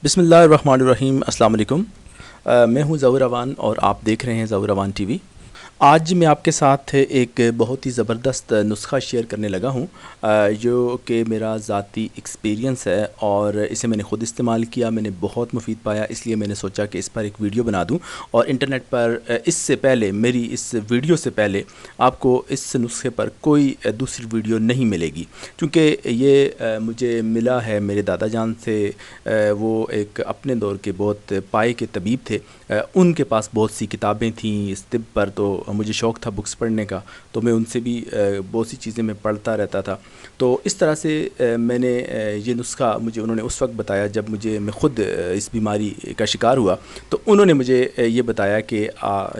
बिस्मिल्लाहिर्रहमानिर्रहीम। अस्सलाम वालेकुम। मैं हूं ज़हूर रवान और आप देख रहे हैं ज़हूर रवान टीवी। आज मैं आपके साथ एक बहुत ही ज़बरदस्त नुस्ख़ा शेयर करने लगा हूं, जो कि मेरा ज़ाती एक्सपीरियंस है और इसे मैंने ख़ुद इस्तेमाल किया, मैंने बहुत मुफीद पाया, इसलिए मैंने सोचा कि इस पर एक वीडियो बना दूं। और इंटरनेट पर इससे पहले, मेरी इस वीडियो से पहले आपको इस नुस्खे पर कोई दूसरी वीडियो नहीं मिलेगी, क्योंकि ये मुझे मिला है मेरे दादा जान से। वो एक अपने दौर के बहुत पाए के तबीब थे। उनके पास बहुत सी किताबें थीं इस तिब पर, तो मुझे शौक़ था बुक्स पढ़ने का, तो मैं उनसे भी बहुत सी चीज़ें मैं पढ़ता रहता था। तो इस तरह से मैंने ये नुस्ख़ा मुझे उन्होंने उस वक्त बताया जब मैं ख़ुद इस बीमारी का शिकार हुआ। तो उन्होंने मुझे ये बताया कि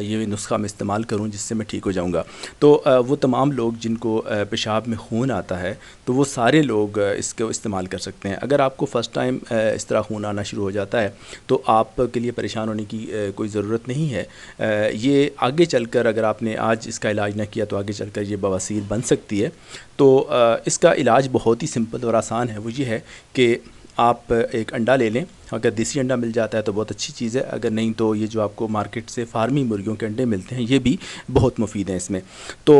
ये नुस्ख़ा मैं इस्तेमाल करूं जिससे मैं ठीक हो जाऊंगा। तो वो तमाम लोग जिनको पेशाब में खून आता है, तो वो सारे लोग इसको इस्तेमाल कर सकते हैं। अगर आपको फ़र्स्ट टाइम इस तरह खून आना शुरू हो जाता है तो आपके लिए परेशान होने की कोई ज़रूरत नहीं है। ये आगे चलकर, अगर आपने आज इसका इलाज ना किया तो आगे चलकर ये बवासीर बन सकती है। तो इसका इलाज बहुत ही सिंपल और आसान है। वो ये है कि आप एक अंडा ले लें। अगर देसी अंडा मिल जाता है तो बहुत अच्छी चीज़ है, अगर नहीं तो ये जो आपको मार्केट से फार्मी मुर्गियों के अंडे मिलते हैं, ये भी बहुत मुफीद हैं इसमें। तो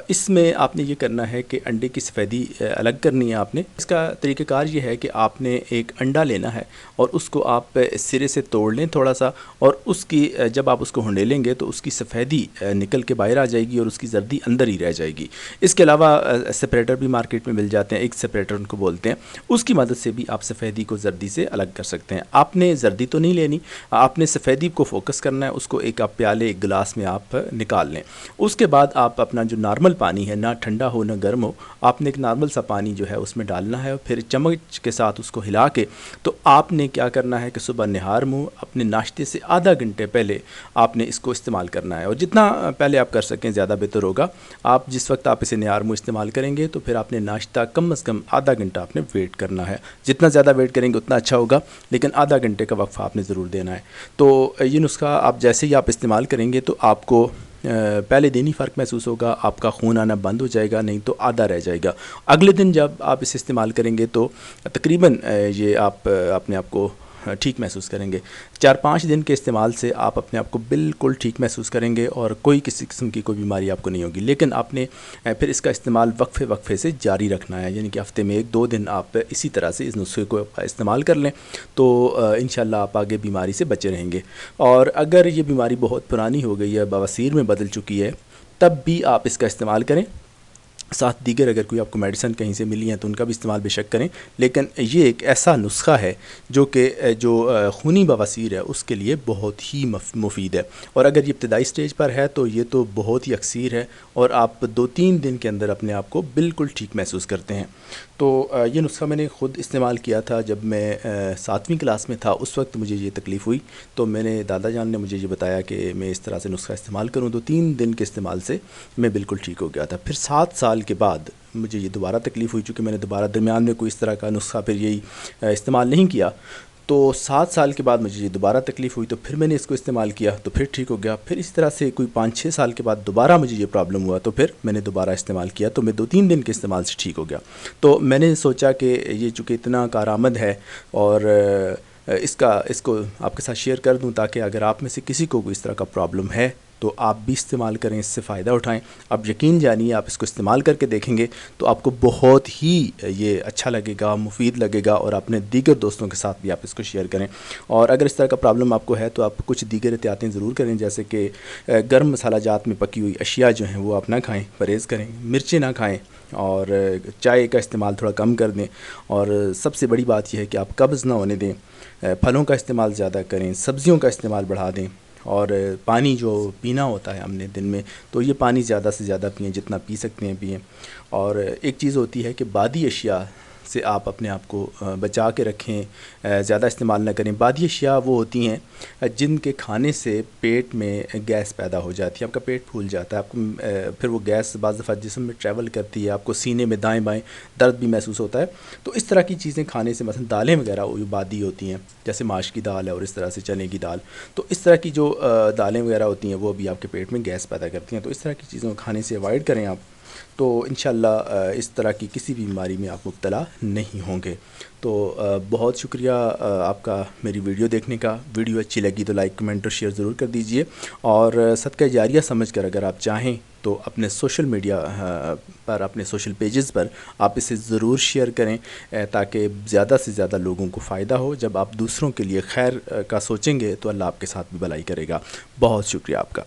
इसमें आपने ये करना है कि अंडे की सफ़ेदी अलग करनी है आपने। इसका तरीक़ाकार ये है कि आपने एक अंडा लेना है और उसको आप सिरे से तोड़ लें थोड़ा सा, और उसकी जब आप उसको हुंडेलेंगे तो उसकी सफ़ेदी निकल के बाहर आ जाएगी और उसकी जर्दी अंदर ही रह जाएगी। इसके अलावा सेपरेटर भी मार्केट में मिल जाते हैं, एक सेपरेटर उनको बोलते हैं, उसकी मदद से भी आप सफ़ेदी को जर्दी से अलग कर सकते हैं। आपने जर्दी तो नहीं लेनी, आपने सफ़ेदी को फोकस करना है, उसको एक आप प्याले एक गिलास में आप निकाल लें। उसके बाद आप अपना जो नॉर्मल पानी है, ना ठंडा हो ना गर्म हो, आपने एक नॉर्मल सा पानी जो है उसमें डालना है, फिर चम्मच के साथ उसको हिला के, तो आपने क्या करना है कि सुबह निहार मुँह अपने नाश्ते से आधा घंटे पहले आपने इसको इस्तेमाल करना है। और जितना पहले आप कर सकें ज़्यादा बेहतर होगा। आप जिस वक्त आप इसे निहार मुँह इस्तेमाल करेंगे तो फिर आपने नाश्ता कम अज़ कम आधा घंटा आपने वेट करना है। जितना ज़्यादा वेट करेंगे उतना अच्छा होगा, लेकिन आधा घंटे का वक्फ़ा आपने ज़रूर देना है। तो ये नुस्ख़ा आप जैसे ही आप इस्तेमाल करेंगे तो आपको पहले दिन ही फ़र्क महसूस होगा, आपका खून आना बंद हो जाएगा, नहीं तो आधा रह जाएगा। अगले दिन जब आप इसे इस्तेमाल करेंगे तो तकरीबन ये आप अपने आप को ठीक महसूस करेंगे। 4-5 दिन के इस्तेमाल से आप अपने आप को बिल्कुल ठीक महसूस करेंगे और कोई किसी किस्म की कोई बीमारी आपको नहीं होगी। लेकिन आपने फिर इसका इस्तेमाल वक्फ़े से जारी रखना है, यानी कि हफ़्ते में 1-2 दिन आप इसी तरह से इस नुस्खे को इस्तेमाल कर लें, तो इंशाल्लाह आप आगे बीमारी से बचे रहेंगे। और अगर ये बीमारी बहुत पुरानी हो गई है, बवासीर में बदल चुकी है, तब भी आप इसका इस्तेमाल करें। साथ दीगर अगर कोई आपको मेडिसिन कहीं से मिली हैं तो उनका भी इस्तेमाल बेशक करें, लेकिन ये एक ऐसा नुस्ख़ा है जो कि जो खूनी बवासीर है उसके लिए बहुत ही मुफीद है। और अगर ये इब्तदाई स्टेज पर है तो ये तो बहुत ही अक्सीर है और आप 2-3 दिन के अंदर अपने आप को बिल्कुल ठीक महसूस करते हैं। तो ये नुस्ख़ा मैंने ख़ुद इस्तेमाल किया था जब मैं 7वीं क्लास में था। उस वक्त मुझे ये तकलीफ़ हुई, तो मैंने दादा जान ने मुझे ये बताया कि मैं इस तरह से नुस्ख़ा इस्तेमाल करूँ, तो 3 दिन के इस्तेमाल से मैं बिल्कुल ठीक हो गया था। फिर 7 साल के बाद मुझे ये दोबारा तकलीफ़ हुई, चूँकि मैंने दोबारा दरमियान में कोई इस तरह का नुस्ख़ा फिर यही इस्तेमाल नहीं किया। तो 7 साल के बाद मुझे ये दोबारा तकलीफ़ हुई, तो फिर मैंने इसको इस्तेमाल किया तो फिर ठीक हो गया। फिर इस तरह से कोई 5-6 साल के बाद दोबारा मुझे ये प्रॉब्लम हुआ, तो फिर मैंने दोबारा इस्तेमाल किया, तो मैं 2-3 दिन के इस्तेमाल से ठीक हो गया। तो मैंने सोचा कि ये चूँकि इतना कारआमद है और इसको आपके साथ शेयर कर दूं, ताकि अगर आप में से किसी को कोई इस तरह का प्रॉब्लम है तो आप भी इस्तेमाल करें, इससे फ़ायदा उठाएं। आप यकीन जानिए, आप इसको इस्तेमाल करके देखेंगे तो आपको बहुत ही ये अच्छा लगेगा, मुफीद लगेगा, और अपने दीगर दोस्तों के साथ भी आप इसको शेयर करें। और अगर इस तरह का प्रॉब्लम आपको है तो आप कुछ दीगर एहतियातें ज़रूर करें, जैसे कि गर्म मसाला जात में पकी हुई अशिया जो हैं वो आप ना खाएँ, परहेज़ करें, मिर्चें ना खाएँ, और चाय का इस्तेमाल थोड़ा कम कर दें। और सबसे बड़ी बात यह है कि आप कब्ज़ ना होने दें, फलों का इस्तेमाल ज़्यादा करें, सब्ज़ियों का इस्तेमाल बढ़ा दें, और पानी जो पीना होता है हमने दिन में, तो ये पानी ज़्यादा से ज़्यादा पिएँ, जितना पी सकते हैं पिएँ। और एक चीज़ होती है कि बादी अशिया से आप अपने आप को बचा के रखें, ज़्यादा इस्तेमाल ना करें। बादी अशिया वो होती हैं जिनके खाने से पेट में गैस पैदा हो जाती है, आपका पेट फूल जाता है, आपको फिर वो गैस बाज़ दफ़ा जिस्म में ट्रैवल करती है, आपको सीने में दाएं बाएं दर्द भी महसूस होता है। तो इस तरह की चीज़ें खाने से, मसलन दालें वगैरह वो बादी होती हैं, जैसे माश की दाल है और इस तरह से चने की दाल, तो इस तरह की जो दालें वगैरह होती हैं वो भी आपके पेट में गैस पैदा करती हैं। तो इस तरह की चीज़ों को खाने से अवॉइड करें आप। تو انشاءاللہ اس طرح کی کسی بھی بیماری میں آپ مبتلا نہیں ہوں گے۔ تو بہت شکریہ آپ کا میری ویڈیو دیکھنے کا۔ ویڈیو اچھی لگی تو لائک کمنٹ اور شیئر ضرور کر دیجئے، اور صدقہ جاریہ سمجھ کر اگر آپ چاہیں تو اپنے سوشل میڈیا پر، اپنے سوشل پیجز پر آپ اسے ضرور شیئر کریں، تاکہ زیادہ سے زیادہ لوگوں کو فائدہ ہو۔ جب آپ دوسروں کے لیے خیر کا سوچیں گے تو اللہ آپ کے ساتھ بھی بھلائی کرے گا۔ بہت شکریہ آپ کا۔